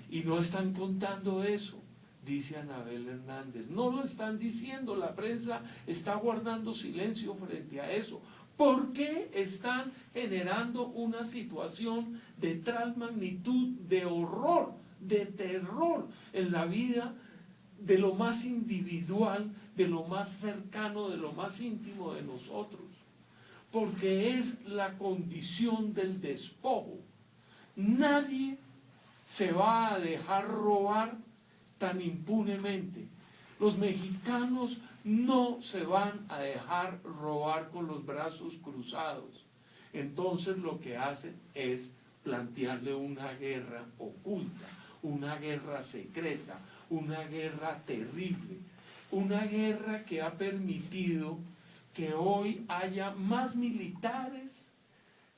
Y no están contando eso, dice Anabel Hernández, no lo están diciendo, la prensa está guardando silencio frente a eso. ¿Por qué están generando una situación de tal magnitud de horror, de terror en la vida de lo más individual, de lo más cercano, de lo más íntimo de nosotros? Porque es la condición del despojo. Nadie se va a dejar robar tan impunemente. Los mexicanos no se van a dejar robar con los brazos cruzados. Entonces lo que hacen es plantearle una guerra oculta, una guerra secreta, una guerra terrible, una guerra que ha permitido que hoy haya más militares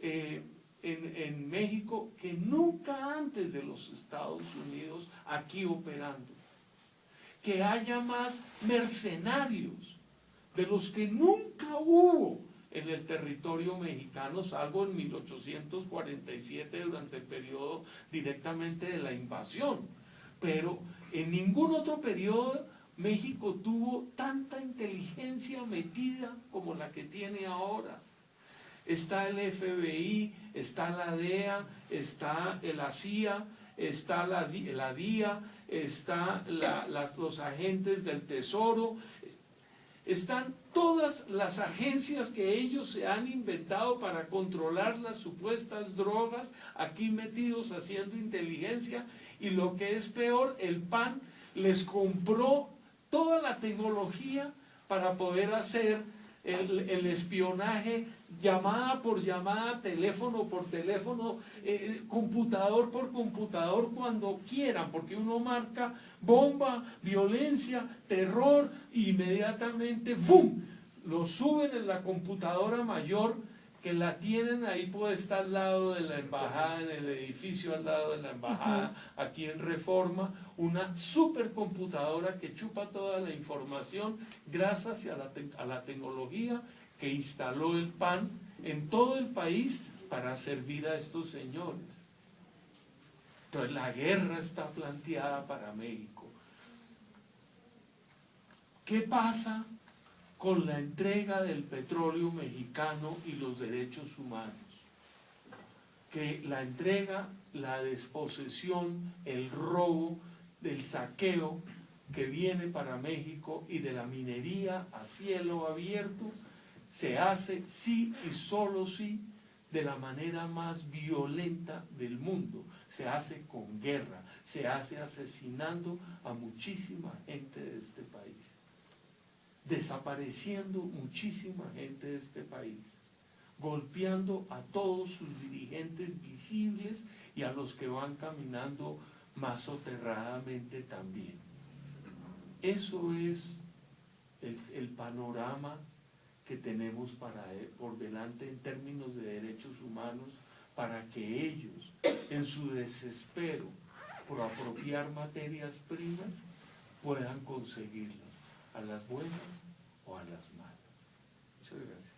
en México que nunca antes de los Estados Unidos aquí operando, que haya más mercenarios de los que nunca hubo en el territorio mexicano, salvo en 1847 durante el periodo directamente de la invasión, pero en ningún otro periodo México tuvo tanta inteligencia metida como la que tiene ahora. Está el FBI, está la DEA, está la CIA, está la DIA, está los agentes del Tesoro, están todas las agencias que ellos se han inventado para controlar las supuestas drogas, aquí metidos haciendo inteligencia, y lo que es peor, el PAN les compró toda la tecnología para poder hacer el espionaje, llamada por llamada, teléfono por teléfono, computador por computador, cuando quieran, porque uno marca bomba, violencia, terror, e inmediatamente ¡bum!, lo suben en la computadora mayor, que la tienen ahí puesta al lado de la embajada, en el edificio al lado de la embajada, aquí en Reforma, una supercomputadora que chupa toda la información gracias a la tecnología que instaló el PAN en todo el país para servir a estos señores. Entonces la guerra está planteada para México. ¿Qué pasa con la entrega del petróleo mexicano y los derechos humanos? Que la entrega, la desposesión, el robo, del saqueo que viene para México y de la minería a cielo abierto se hace sí y solo sí de la manera más violenta del mundo. Se hace con guerra, se hace asesinando a muchísima gente de este país, desapareciendo muchísima gente de este país, golpeando a todos sus dirigentes visibles y a los que van caminando más soterradamente también. Eso es el panorama que tenemos por delante en términos de derechos humanos, para que ellos, en su desespero por apropiar materias primas, puedan conseguirlas, a las buenas o a las malas. Muchas gracias.